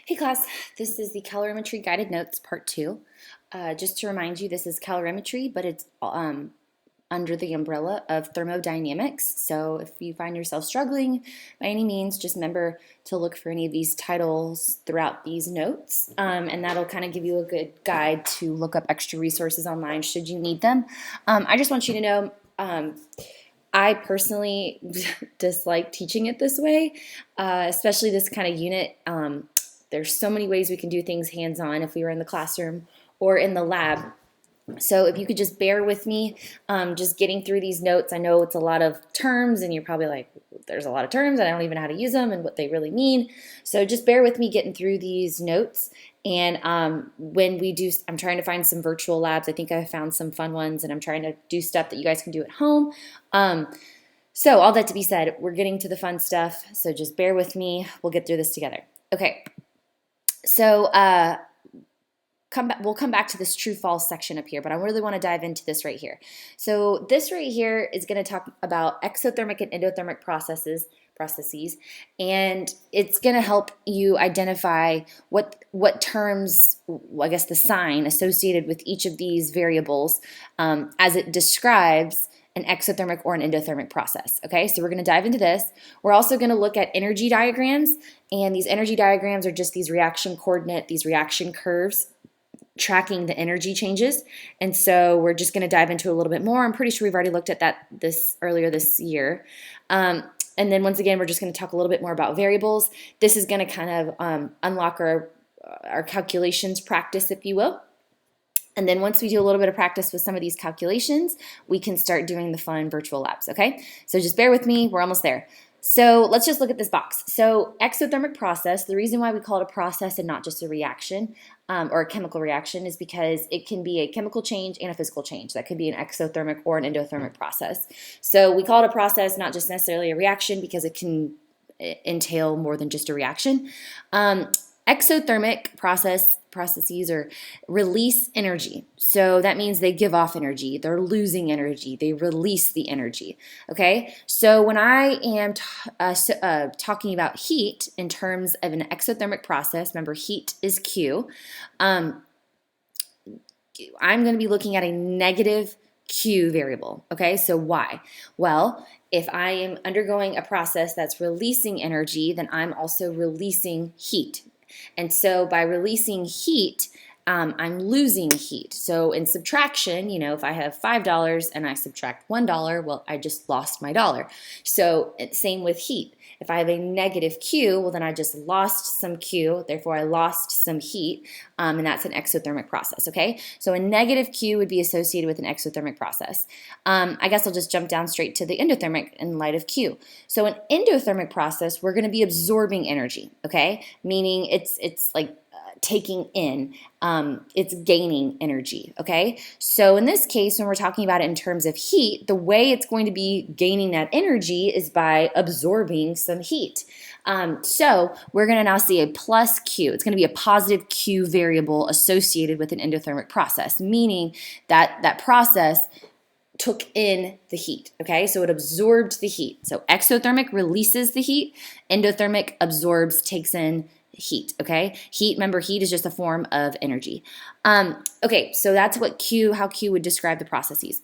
Hey class, this is the Calorimetry Guided Notes Part 2. Just to remind you, this is calorimetry, but it's under the umbrella of thermodynamics. So if you find yourself struggling by any means, just remember to look for any of these titles throughout these notes, and that'll kind of give you a good guide to look up extra resources online should you need them. I just want you to know I personally dislike teaching it this way, especially this kind of unit. There's so many ways we can do things hands-on if we were in the classroom or in the lab. So if you could just bear with me, just getting through these notes. I know it's a lot of terms and you're probably like, there's a lot of terms and I don't even know how to use them and what they really mean. So just bear with me getting through these notes. And when we do, I'm trying to find some virtual labs. I think I found some fun ones and I'm trying to do stuff that you guys can do at home. So all that to be said, we're getting to the fun stuff. So just bear with me. We'll get through this together. Okay. So we'll come back to this true-false section up here, but I really want to dive into this right here. So this right here is going to talk about exothermic and endothermic processes, and it's going to help you identify what terms, well, I guess the sign associated with each of these variables as it describes an exothermic or an endothermic process. Okay, so we're going to dive into this. We're also going to look at energy diagrams, and these energy diagrams are just these reaction coordinate, these reaction curves tracking the energy changes. And so we're just going to dive into a little bit more. I'm pretty sure we've already looked at that earlier this year. And then once again, we're just going to talk a little bit more about variables. This is going to kind of unlock our calculations practice, if you will. And then once we do a little bit of practice with some of these calculations, we can start doing the fun virtual labs, okay? So just bear with me, we're almost there. So let's just look at this box. So exothermic process, the reason why we call it a process and not just a reaction or a chemical reaction is because it can be a chemical change and a physical change. That could be an exothermic or an endothermic process. So we call it a process, not just necessarily a reaction, because it can entail more than just a reaction. Exothermic processes or release energy. So that means they give off energy, they're losing energy, they release the energy. Okay, so when I am talking about heat in terms of an exothermic process, remember heat is Q, I'm going to be looking at a negative Q variable. Okay, so why? Well, if I am undergoing a process that's releasing energy, then I'm also releasing heat. And so by releasing heat, I'm losing heat. So in subtraction, if I have $5 and I subtract $1, well, I just lost my dollar. So same with heat. If I have a negative Q, well, then I just lost some Q, therefore I lost some heat, and that's an exothermic process, okay? So a negative Q would be associated with an exothermic process. I guess I'll just jump down straight to the endothermic in light of Q. So an endothermic process, we're gonna be absorbing energy, okay? Meaning it's like taking in, it's gaining energy, okay? So in this case, when we're talking about it in terms of heat, the way it's going to be gaining that energy is by absorbing some heat. So we're going to now see a plus Q. It's going to be a positive Q variable associated with an endothermic process, meaning that that process took in the heat, okay? So it absorbed the heat. So exothermic releases the heat, endothermic absorbs, takes in heat, okay? Heat, remember, heat is just a form of energy. Okay, so that's how Q would describe the processes.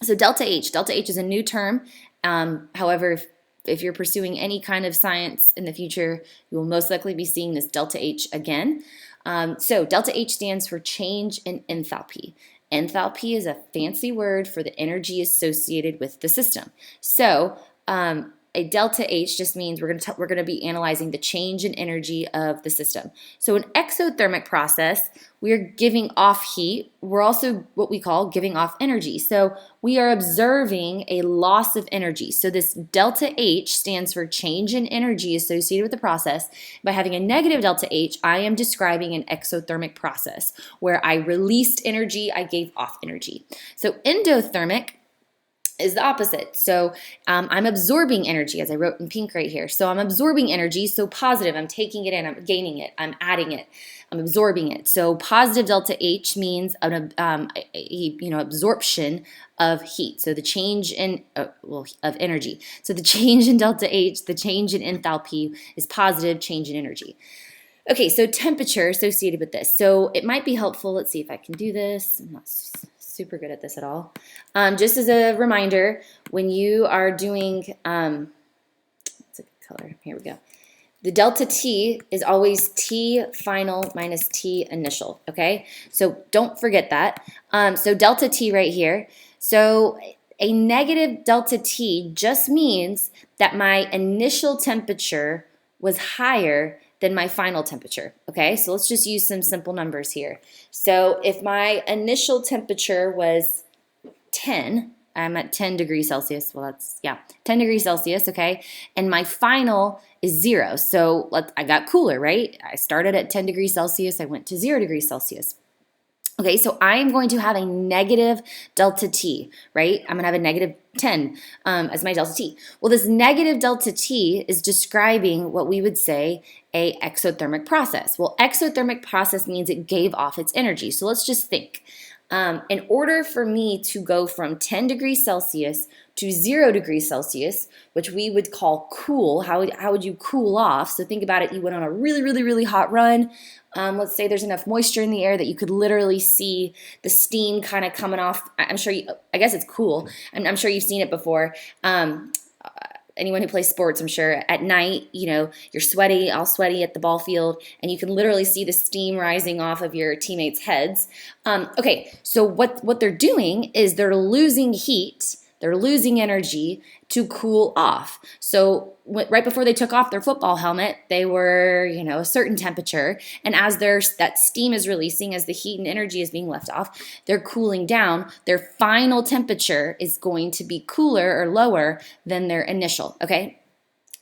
So delta H is a new term. However, if you're pursuing any kind of science in the future, you will most likely be seeing this delta H again. So delta H stands for change in enthalpy. Enthalpy is a fancy word for the energy associated with the system. So a delta H just means we're going to be analyzing the change in energy of the system. So an exothermic process, we're giving off heat. We're also what we call giving off energy. So we are observing a loss of energy. So this delta H stands for change in energy associated with the process. By having a negative delta H, I am describing an exothermic process where I released energy, I gave off energy. So endothermic is the opposite. So I'm absorbing energy, as I wrote in pink right here. So I'm absorbing energy, so positive. I'm taking it in, I'm gaining it, I'm adding it, I'm absorbing it. So positive delta H means an absorption of heat. So the change in, of energy. So the change in delta H, the change in enthalpy is positive change in energy. Okay, so temperature associated with this. So it might be helpful. Let's see if I can do this. I'm not super good at this at all. Just as a reminder, when you are doing, what's a good color? Here we go. The delta T is always T final minus T initial, okay? So don't forget that. So delta T right here. So a negative delta T just means that my initial temperature was higher than my final temperature, okay? So let's just use some simple numbers here. So if my initial temperature was 10, I'm at 10 degrees Celsius. Well, that's, yeah, 10 degrees Celsius, okay? And my final is 0. So I got cooler, right? I started at 10 degrees Celsius. I went to 0 degrees Celsius. Okay, so I'm going to have a negative delta T, right? I'm going to have a negative 10 as my delta T. Well, this negative delta T is describing what we would say a exothermic process. Well, exothermic process means it gave off its energy. So let's just think. In order for me to go from 10 degrees Celsius to 0 degrees Celsius, which we would call cool, how would you cool off? So think about it, you went on a really, really, really hot run. Let's say there's enough moisture in the air that you could literally see the steam kind of coming off. I'm sure I guess it's cool. I'm sure you've seen it before. Anyone who plays sports, I'm sure, at night, you know, you're sweaty, all sweaty at the ball field, and you can literally see the steam rising off of your teammates' heads. Okay, so what they're doing is they're losing heat, they're losing energy to cool off. So right before they took off their football helmet, they were, you know, a certain temperature, and as that steam is releasing, as the heat and energy is being left off, they're cooling down. Their final temperature is going to be cooler or lower than their initial, okay?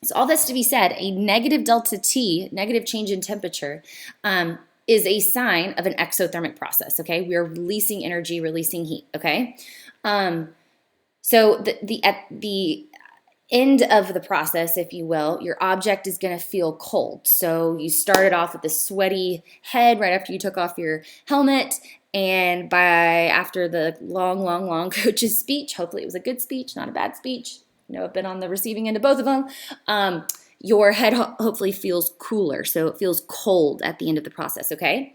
So all this to be said, a negative delta T, negative change in temperature, is a sign of an exothermic process, okay? We are releasing energy, releasing heat, okay? So at the end of the process, if you will, your object is going to feel cold. So you started off with a sweaty head right after you took off your helmet, and after the long coach's speech, hopefully it was a good speech, not a bad speech. You know, I've been on the receiving end of both of them. Your head hopefully feels cooler, so it feels cold at the end of the process, okay?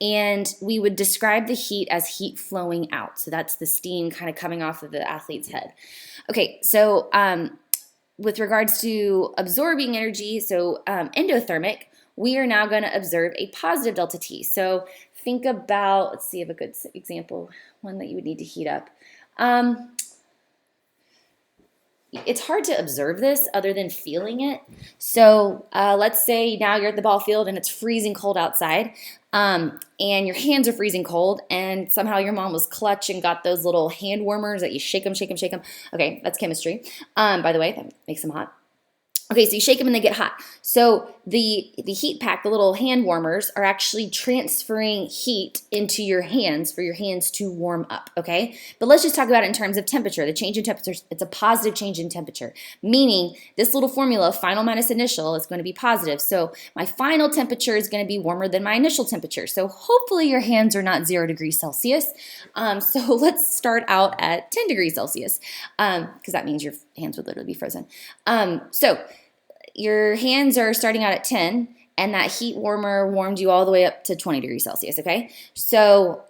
And we would describe the heat as heat flowing out. So that's the steam kind of coming off of the athlete's head. Okay, so with regards to absorbing energy, so endothermic, we are now going to observe a positive delta T. So think about, let's see if a good example, one that you would need to heat up. It's hard to observe this other than feeling it. So let's say now you're at the ball field and it's freezing cold outside, and your hands are freezing cold, and somehow your mom was clutch and got those little hand warmers that you shake them, shake them, shake them. Okay, that's chemistry. By the way, that makes them hot. Okay, so you shake them and they get hot. So the heat pack, the little hand warmers, are actually transferring heat into your hands for your hands to warm up, okay? But let's just talk about it in terms of temperature. The change in temperature, it's a positive change in temperature, meaning this little formula, final minus initial, is going to be positive. So my final temperature is going to be warmer than my initial temperature. So hopefully your hands are not 0 degrees Celsius. So let's start out at 10 degrees Celsius, because that means your hands would literally be frozen. So your hands are starting out at 10, and that heat warmer warmed you all the way up to 20 degrees Celsius, okay? So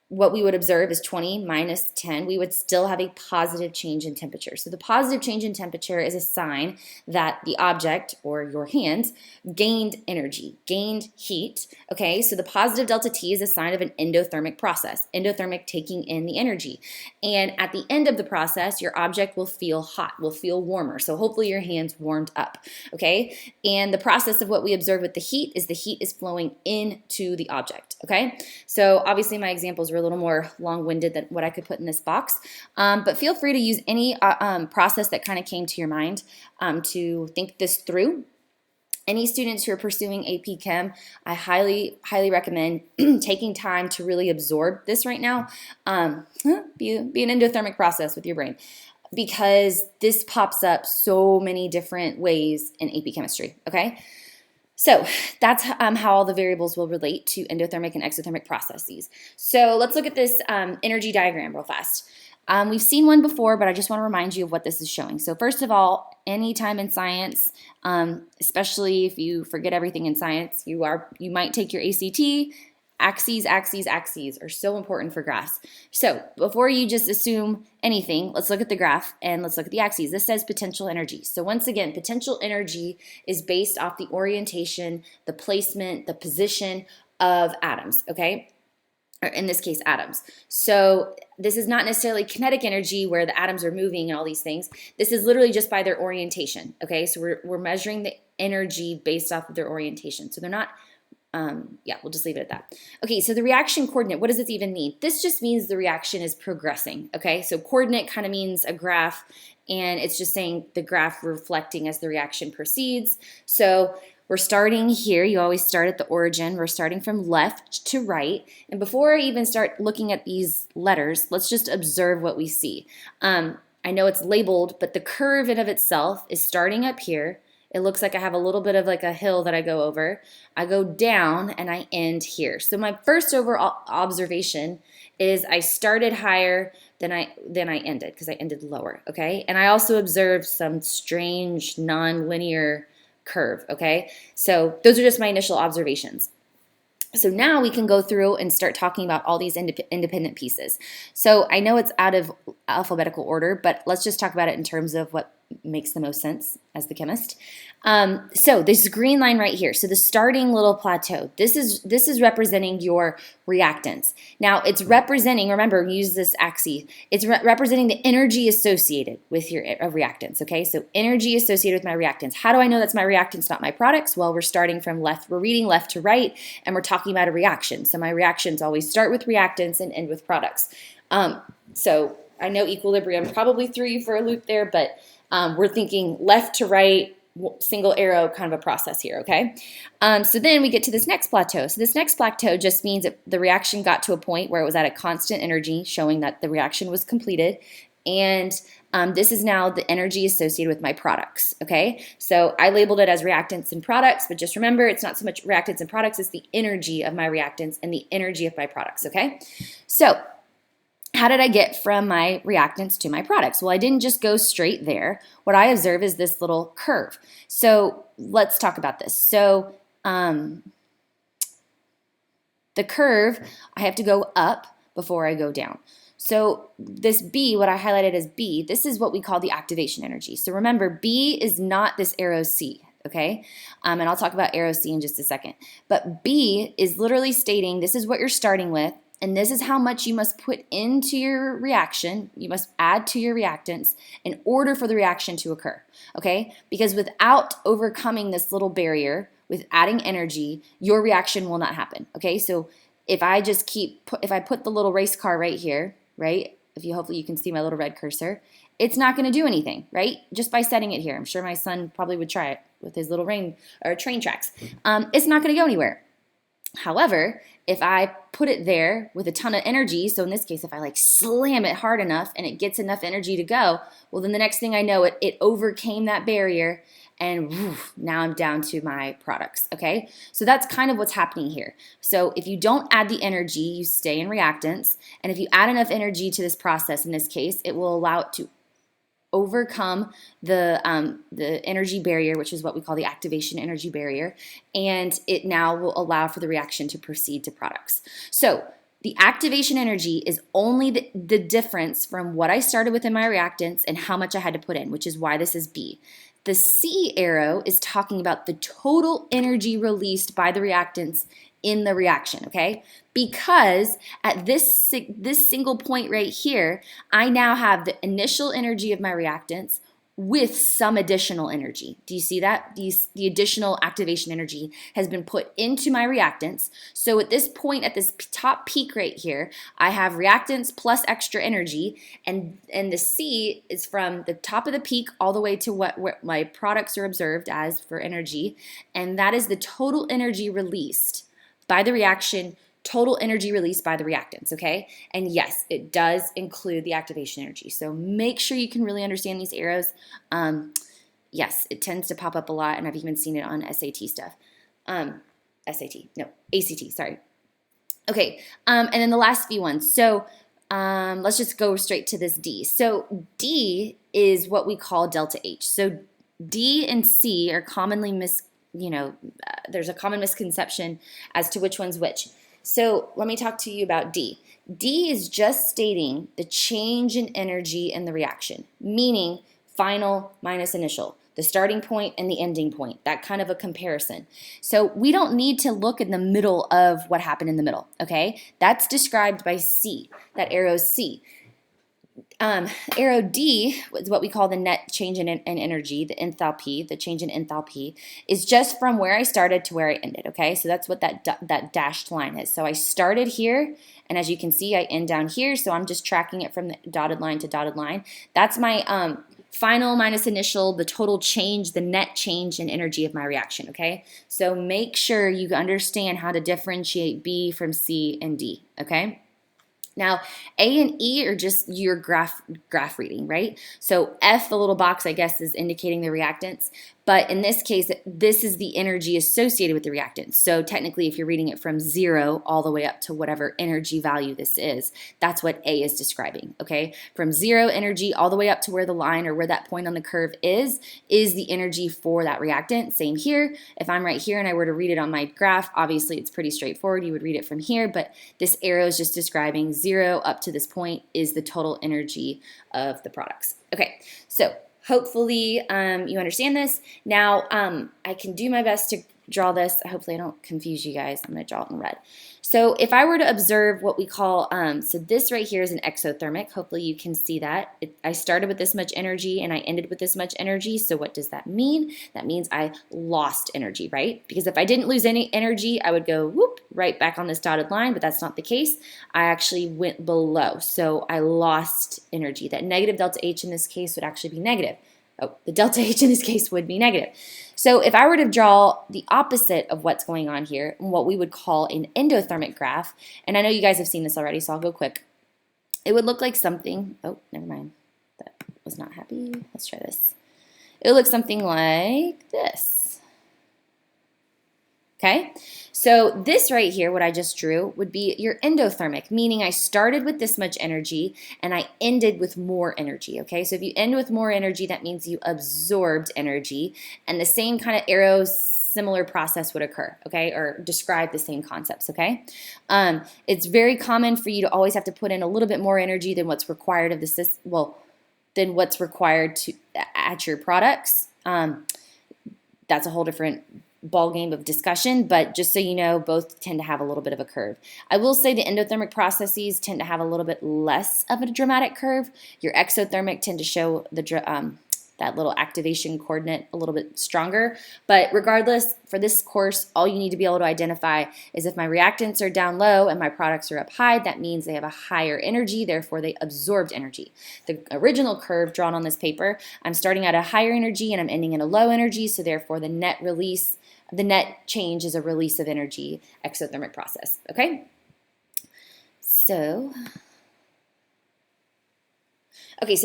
what we would observe is 20 minus 10. We would still have a positive change in temperature. So the positive change in temperature is a sign that the object, or your hands, gained energy, gained heat, okay? So the positive delta T is a sign of an endothermic process, endothermic taking in the energy. And at the end of the process, your object will feel hot, will feel warmer. So hopefully your hands warmed up, okay? And the process of what we observe with the heat is flowing into the object, okay? So obviously my examples were a little more long-winded than what I could put in this box, but feel free to use any process that kind of came to your mind to think this through. Any students who are pursuing AP Chem, I highly recommend taking time to really absorb this right now. Be an endothermic process with your brain, because this pops up so many different ways in AP Chemistry, okay? So that's how all the variables will relate to endothermic and exothermic processes. So let's look at this energy diagram real fast. We've seen one before, but I just want to remind you of what this is showing. So first of all, anytime in science, especially if you forget everything in science, you might take your ACT. Axes are so important for graphs. So before you just assume anything, let's look at the graph and let's look at the axes. This says potential energy. So once again, potential energy is based off the orientation, the placement, the position of atoms, okay? Or in this case, atoms. So this is not necessarily kinetic energy where the atoms are moving and all these things. This is literally just by their orientation, okay? So we're measuring the energy based off of their orientation. So they're not yeah, we'll just leave it at that. Okay, so the reaction coordinate, what does this even mean? This just means the reaction is progressing, okay? So coordinate kind of means a graph, and it's just saying the graph reflecting as the reaction proceeds. So we're starting here. You always start at the origin. We're starting from left to right. And before I even start looking at these letters, let's just observe what we see. I know it's labeled, but the curve in of itself is starting up here. It looks like I have a little bit of like a hill that I go over. I go down and I end here. So my first overall observation is I started higher than I ended because I ended lower, okay? And I also observed some strange non-linear curve, okay? So those are just my initial observations. So now we can go through and start talking about all these independent pieces. So I know it's out of alphabetical order, but let's just talk about it in terms of what makes the most sense as the chemist. So this green line right here, so the starting little plateau, this is representing your reactants. Now it's representing, remember, use this axis, it's representing the energy associated with your reactants, okay? So energy associated with my reactants. How do I know that's my reactants, not my products? Well, we're starting from left, we're reading left to right, and we're talking about a reaction. So my reactions always start with reactants and end with products. So I know equilibrium probably threw you for a loop there, but we're thinking left to right, single arrow kind of a process here, okay? So then we get to this next plateau. So this next plateau just means that the reaction got to a point where it was at a constant energy, showing that the reaction was completed. And this is now the energy associated with my products, okay? So I labeled it as reactants and products, but just remember, it's not so much reactants and products, it's the energy of my reactants and the energy of my products, okay? So how did I get from my reactants to my products? Well, I didn't just go straight there. What I observe is this little curve. So let's talk about this. So the curve, I have to go up before I go down. So this B, what I highlighted as B, this is what we call the activation energy. So remember, B is not this arrow C, okay? And I'll talk about arrow C in just a second. But B is literally stating this is what you're starting with, and this is how much you must put into your reaction, you must add to your reactants in order for the reaction to occur, okay? Because without overcoming this little barrier, with adding energy, your reaction will not happen, okay? So if I just if I put the little race car right here, right? Hopefully you can see my little red cursor, it's not gonna do anything, right? Just by setting it here. I'm sure my son probably would try it with his little train tracks. It's not gonna go anywhere. However, if I put it there with a ton of energy, so in this case, if I like slam it hard enough and it gets enough energy to go, well, then the next thing I know, it overcame that barrier and woof, now I'm down to my products, okay? So that's kind of what's happening here. So if you don't add the energy, you stay in reactants, and if you add enough energy to this process, in this case, it will allow it to overcome the energy barrier, which is what we call the activation energy barrier, and it now will allow for the reaction to proceed to products. So the activation energy is only the difference from what I started with in my reactants and how much I had to put in, which is why this is B. The C arrow is talking about the total energy released by the reactants in the reaction, okay? Because at this single point right here, I now have the initial energy of my reactants with some additional energy. Do you see that? The additional activation energy has been put into my reactants. So at this point, at this top peak right here, I have reactants plus extra energy, and the C is from the top of the peak all the way to what my products are observed as for energy, and that is the total energy released by the reaction, total energy released by the reactants, okay? And yes, it does include the activation energy. So make sure you can really understand these arrows. Yes, it tends to pop up a lot, and I've even seen it on SAT stuff. ACT, sorry. Okay, and then the last few ones. So let's just go straight to this D. So D is what we call delta H. So D and C are commonly there's a common misconception as to which one's which. So let me talk to you about D. D is just stating the change in energy in the reaction, meaning final minus initial, the starting point and the ending point, that kind of a comparison. So we don't need to look in the middle of what happened in the middle, okay? That's described by C, that arrow C. Arrow D is what we call the net change in energy, the enthalpy, the change in enthalpy, is just from where I started to where I ended, okay? So that's what that dashed line is. So I started here, and as you can see, I end down here, so I'm just tracking it from the dotted line to dotted line. That's my final minus initial, the total change, the net change in energy of my reaction, okay? So make sure you understand how to differentiate B from C and D, okay? Now, A and E are just your graph reading, right? So F, the little box, I guess, is indicating the reactants. But in this case, this is the energy associated with the reactants. So technically, if you're reading it from 0 all the way up to whatever energy value this is, that's what A is describing, okay? From 0 energy all the way up to where the line or where that point on the curve is the energy for that reactant. Same here. If I'm right here and I were to read it on my graph, obviously it's pretty straightforward. You would read it from here, but this arrow is just describing 0 up to this point is the total energy of the products. Okay, so hopefully you understand this. Now, I can do my best to draw this. Hopefully I don't confuse you guys. I'm going to draw it in red. So if I were to observe what we call, so this right here is an exothermic. Hopefully you can see that. I started with this much energy and I ended with this much energy. So what does that mean? That means I lost energy, right? Because if I didn't lose any energy, I would go whoop, right back on this dotted line, but that's not the case. I actually went below. So I lost energy. That negative delta H in this case would actually be negative. Oh, the delta H in this case would be negative. So if I were to draw the opposite of what's going on here, what we would call an endothermic graph, and I know you guys have seen this already, so I'll go quick. It would look like something, oh, never mind. That was not happy. Let's try this. It would look something like this. Okay, so this right here, what I just drew, would be your endothermic, meaning I started with this much energy and I ended with more energy, okay? So if you end with more energy, that means you absorbed energy, and the same kind of arrows, similar process would occur, okay, or describe the same concepts, okay? It's very common for you to always have to put in a little bit more energy than what's required of the system, well, than what's required to at your products. That's a whole different ball game of discussion, but just so you know, both tend to have a little bit of a curve. I will say the endothermic processes tend to have a little bit less of a dramatic curve. Your exothermic tend to show the that little activation coordinate a little bit stronger. But regardless, for this course, all you need to be able to identify is if my reactants are down low and my products are up high, that means they have a higher energy, therefore they absorbed energy. The original curve drawn on this paper, I'm starting at a higher energy and I'm ending in a low energy, so therefore the net change is a release of energy, exothermic process, okay? So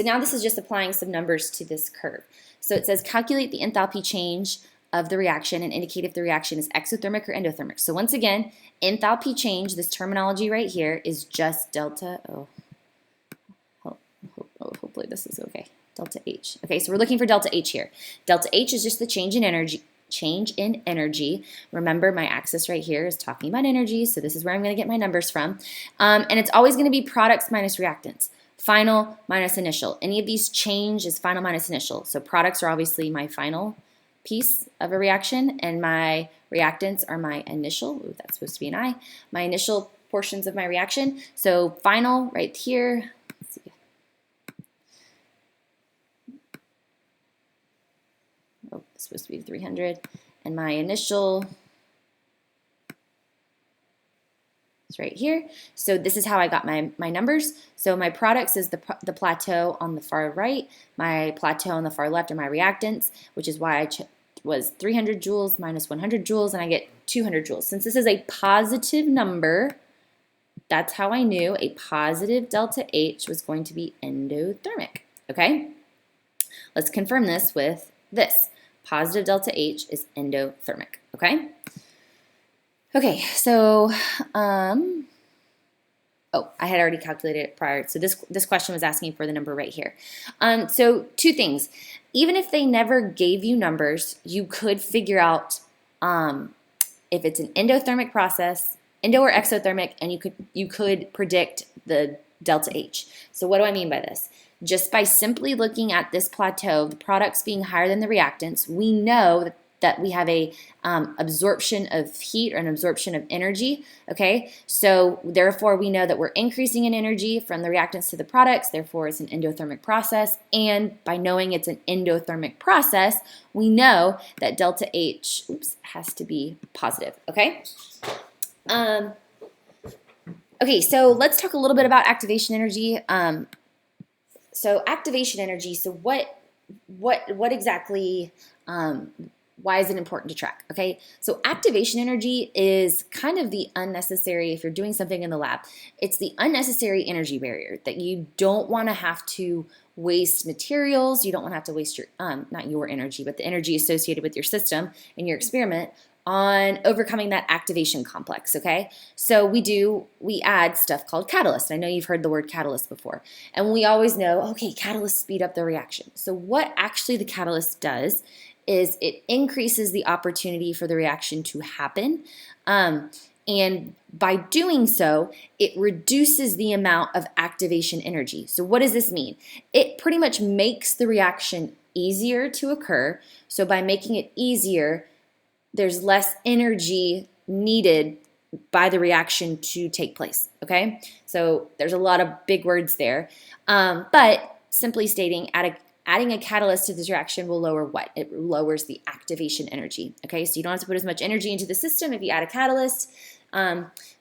now this is just applying some numbers to this curve. So it says calculate the enthalpy change of the reaction and indicate if the reaction is exothermic or endothermic. So once again, enthalpy change, this terminology right here, is just delta, hopefully this is okay, delta H. Okay, so we're looking for delta H here. Delta H is just the change in energy. Remember, my axis right here is talking about energy, so this is where I'm going to get my numbers from. And it's always going to be products minus reactants. Final minus initial. Any of these change is final minus initial. So products are obviously my final piece of a reaction, and my reactants are my initial. Ooh, that's supposed to be an I. My initial portions of my reaction. So final right here. Let's see. Oh, it's supposed to be 300. And my initial is right here. So this is how I got my numbers. So my products is the plateau on the far right. My plateau on the far left are my reactants, which is why I was 300 joules minus 100 joules, and I get 200 joules. Since this is a positive number, that's how I knew a positive delta H was going to be endothermic, okay? Let's confirm this with this. Positive delta H is endothermic, okay? Okay, so Oh, I had already calculated it prior. So this question was asking for the number right here. So two things. Even if they never gave you numbers, you could figure out if it's an endothermic process, endo or exothermic, and you could predict the delta H. So what do I mean by this? Just by simply looking at this plateau, the products being higher than the reactants, we know that we have a absorption of heat or an absorption of energy, okay? So therefore we know that we're increasing in energy from the reactants to the products, therefore it's an endothermic process, and by knowing it's an endothermic process, we know that delta H, has to be positive, okay? Okay, so let's talk a little bit about activation energy. So activation energy, so what exactly, why is it important to track? Okay, so activation energy is kind of the unnecessary, if you're doing something in the lab, it's the unnecessary energy barrier that you don't want to have to waste materials, you don't want to have to waste your, not your energy, but the energy associated with your system in your experiment on overcoming that activation complex, okay? So we add stuff called catalyst. I know you've heard the word catalyst before. And we always know, okay, catalysts speed up the reaction. So what actually the catalyst does is it increases the opportunity for the reaction to happen. And by doing so, it reduces the amount of activation energy. So what does this mean? It pretty much makes the reaction easier to occur. So by making it easier, there's less energy needed by the reaction to take place, okay? So there's a lot of big words there. But simply stating, adding a catalyst to this reaction will lower what? It lowers the activation energy, okay? So you don't have to put as much energy into the system if you add a catalyst.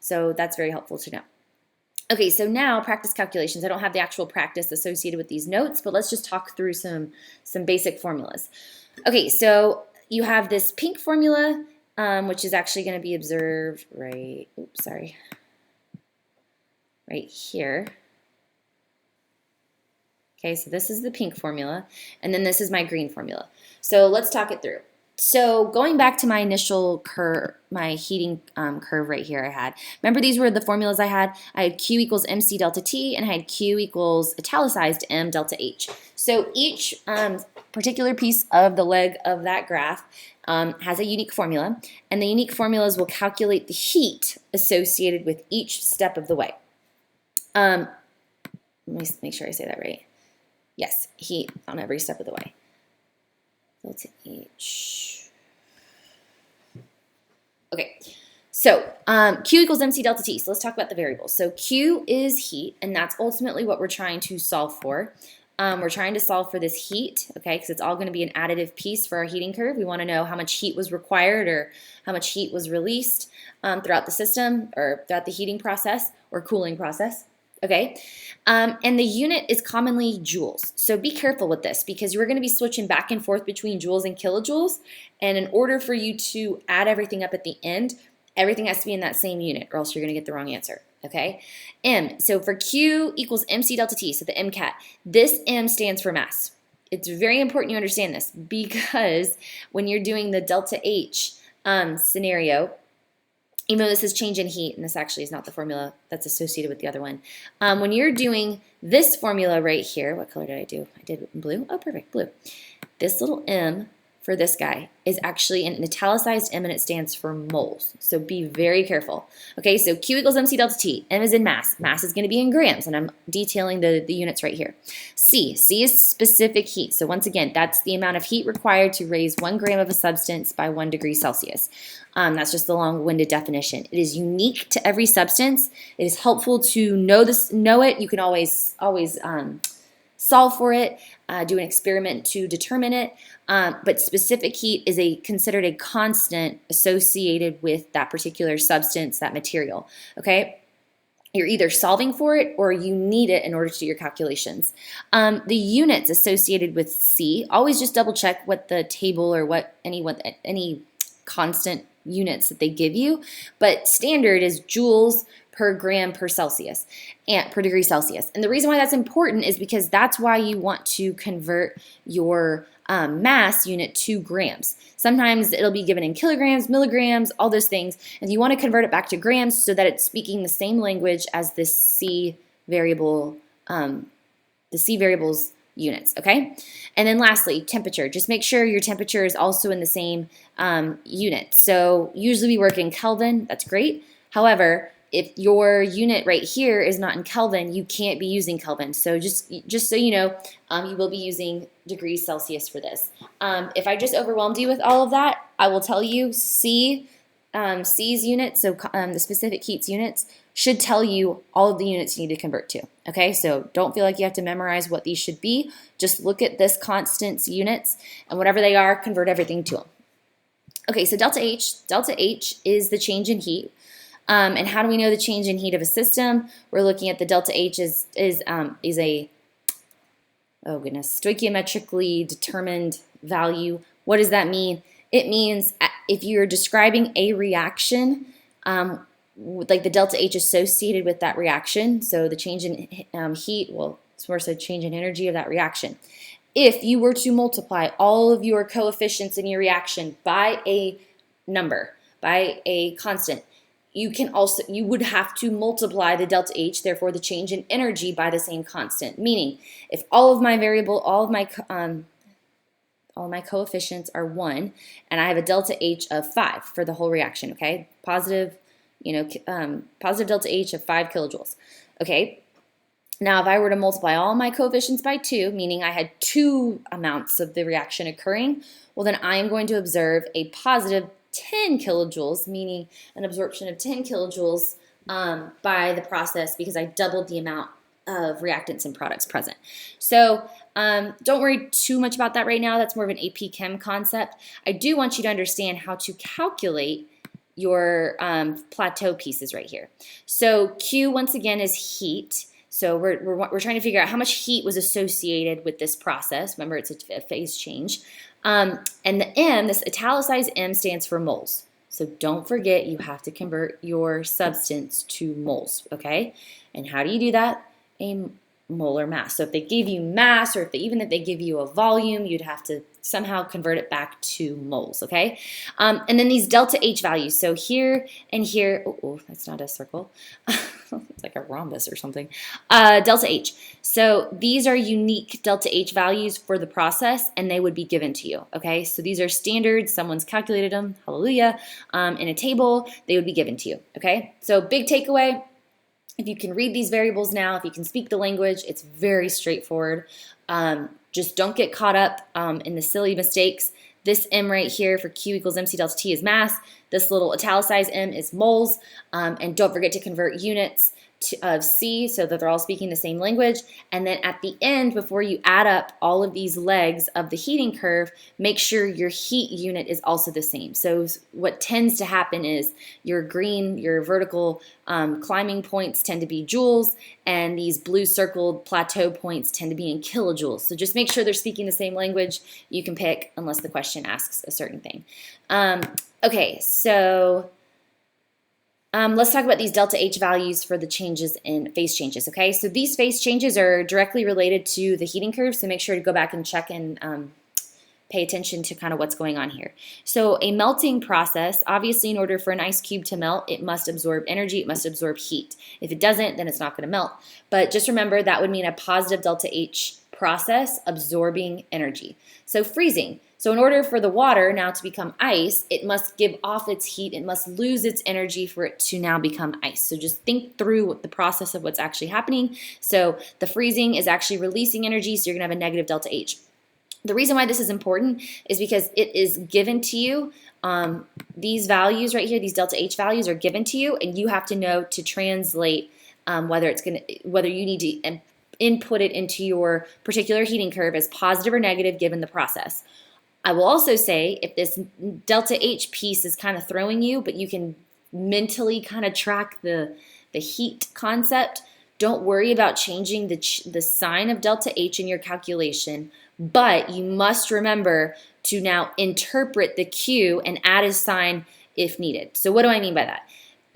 So that's very helpful to know. Okay, so now practice calculations. I don't have the actual practice associated with these notes, but let's just talk through some basic formulas. Okay, so you have this pink formula, which is actually going to be observed right here. Okay, so this is the pink formula, and then this is my green formula. So let's talk it through. So going back to my initial curve, my heating curve right here I had. Remember these were the formulas I had? I had Q equals MC delta T, and I had Q equals italicized M delta H. So each particular piece of the leg of that graph has a unique formula, and the unique formulas will calculate the heat associated with each step of the way. Let me make sure I say that right. Yes, heat on every step of the way. Delta H. Okay, so Q equals MC delta T. So let's talk about the variables. So Q is heat, and that's ultimately what we're trying to solve for. We're trying to solve for this heat, okay, because it's all going to be an additive piece for our heating curve. We want to know how much heat was required or how much heat was released throughout the system or throughout the heating process or cooling process. Okay, and the unit is commonly joules. So be careful with this because you're going to be switching back and forth between joules and kilojoules. And in order for you to add everything up at the end, everything has to be in that same unit or else you're going to get the wrong answer. Okay, M. So for Q equals MC delta T, so the MCAT, this M stands for mass. It's very important you understand this because when you're doing the delta H scenario, even though this is change in heat, and this actually is not the formula that's associated with the other one. When you're doing this formula right here, what color did I do? I did blue. Oh, perfect, blue. This little M for this guy is actually an italicized M, and it stands for moles. So be very careful. Okay, so Q equals MC delta T. M is in mass. Mass is going to be in grams, and I'm detailing the units right here. C is specific heat. So once again, that's the amount of heat required to raise 1 gram of a substance by 1 degree Celsius. That's just the long-winded definition. It is unique to every substance. It is helpful to know it. You can always solve for it, do an experiment to determine it. But specific heat is considered a constant associated with that particular substance, that material. Okay. You're either solving for it or you need it in order to do your calculations. The units associated with C, always just double check what the table or what any constant units that they give you, but standard is joules per gram per Celsius and per degree Celsius. And the reason why that's important is because that's why you want to convert your mass unit to grams. Sometimes it'll be given in kilograms, milligrams, all those things, and you want to convert it back to grams so that it's speaking the same language as this C variable, the C variable's units, okay? And then lastly, temperature. Just make sure your temperature is also in the same unit. So usually we work in Kelvin, that's great. However, if your unit right here is not in Kelvin, you can't be using Kelvin. So just so you know, you will be using degrees Celsius for this. If I just overwhelmed you with all of that, I will tell you C's units, so the specific heat's units, should tell you all of the units you need to convert to. Okay, so don't feel like you have to memorize what these should be. Just look at this constant's units, and whatever they are, convert everything to them. Okay, so delta H is the change in heat. And how do we know the change in heat of a system? We're looking at the delta H is a stoichiometrically determined value. What does that mean? It means if you're describing a reaction, like the delta H associated with that reaction, so the change in heat, well, it's more so change in energy of that reaction. If you were to multiply all of your coefficients in your reaction by a number, by a constant, you would have to multiply the delta H, therefore the change in energy, by the same constant. Meaning, if all of my coefficients are 1, and I have a delta H of 5 for the whole reaction, okay? Positive delta H of 5 kilojoules, okay? Now, if I were to multiply all my coefficients by 2, meaning I had 2 amounts of the reaction occurring, well, then I am going to observe a positive 10 kilojoules, meaning an absorption of 10 kilojoules by the process, because I doubled the amount of reactants and products present. So don't worry too much about that right now. That's more of an AP Chem concept. I do want you to understand how to calculate your plateau pieces right here. So Q, once again, is heat. So we're trying to figure out how much heat was associated with this process. Remember, it's a phase change. And the M, this italicized M, stands for moles. So don't forget, you have to convert your substance to moles, okay? And how do you do that? A molar mass. So if they give you mass, or even if they give you a volume, you'd have to somehow convert it back to moles, okay? And then these delta H values. So here and here, oh, that's not a circle. It's like a rhombus or something. Delta H. So these are unique delta H values for the process, and they would be given to you, okay? So these are standards. Someone's calculated them, hallelujah, in a table. They would be given to you, okay? So big takeaway, if you can read these variables now, if you can speak the language, it's very straightforward. Just don't get caught up in the silly mistakes. This M right here for Q equals MC delta T is mass. This little italicized M is moles. And don't forget to convert units of C so that they're all speaking the same language. And then at the end, before you add up all of these legs of the heating curve, make sure your heat unit is also the same. So what tends to happen is your vertical climbing points tend to be joules, and these blue circled plateau points tend to be in kilojoules. So just make sure they're speaking the same language. You can pick unless the question asks a certain thing. Okay, so let's talk about these delta H values for the changes in phase changes, okay? So these phase changes are directly related to the heating curve, so make sure to go back and check and pay attention to kind of what's going on here. So a melting process, obviously in order for an ice cube to melt, it must absorb energy, it must absorb heat. If it doesn't, then it's not going to melt. But just remember, that would mean a positive delta H process absorbing energy. So freezing. So in order for the water now to become ice, it must give off its heat, it must lose its energy for it to now become ice. So just think through the process of what's actually happening. So the freezing is actually releasing energy, so you're going to have a negative delta H. The reason why this is important is because it is given to you. These values right here, these delta H values are given to you, and you have to know to translate whether you need to input it into your particular heating curve as positive or negative given the process. I will also say, if this delta H piece is kind of throwing you, but you can mentally kind of track the heat concept, don't worry about changing the sign of delta H in your calculation, but you must remember to now interpret the Q and add a sign if needed. So what do I mean by that?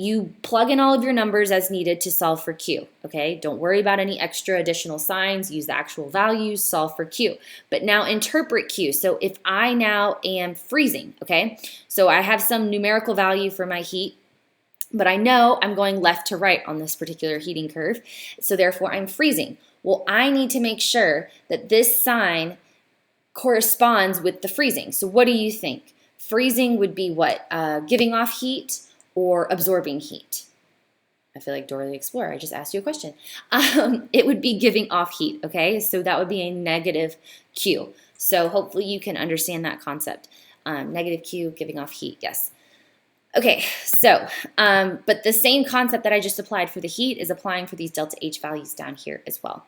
you plug in all of your numbers as needed to solve for Q, okay? Don't worry about any extra additional signs. Use the actual values, solve for Q. But now interpret Q. So if I now am freezing, okay? So I have some numerical value for my heat, but I know I'm going left to right on this particular heating curve, so therefore I'm freezing. Well, I need to make sure that this sign corresponds with the freezing. So what do you think? Freezing would be what? Giving off heat or absorbing heat? I feel like Dora the Explorer. I just asked you a question. It would be giving off heat, okay? So that would be a negative Q. So hopefully you can understand that concept. Negative Q, giving off heat, yes. Okay, so, but the same concept that I just applied for the heat is applying for these delta H values down here as well.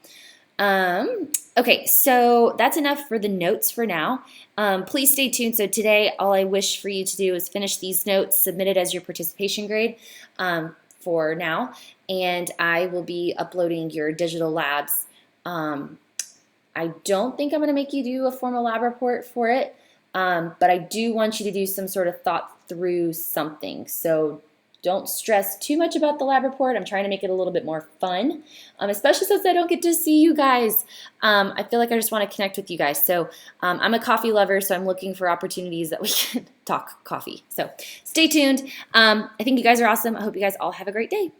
Okay, so that's enough for the notes for now. Please stay tuned. So today, all I wish for you to do is finish these notes, submit it as your participation grade for now, and I will be uploading your digital labs. I don't think I'm going to make you do a formal lab report for it, but I do want you to do some sort of thought through something. So don't stress too much about the lab report. I'm trying to make it a little bit more fun, especially since I don't get to see you guys. I feel like I just want to connect with you guys. So I'm a coffee lover, so I'm looking for opportunities that we can talk coffee. So stay tuned. I think you guys are awesome. I hope you guys all have a great day.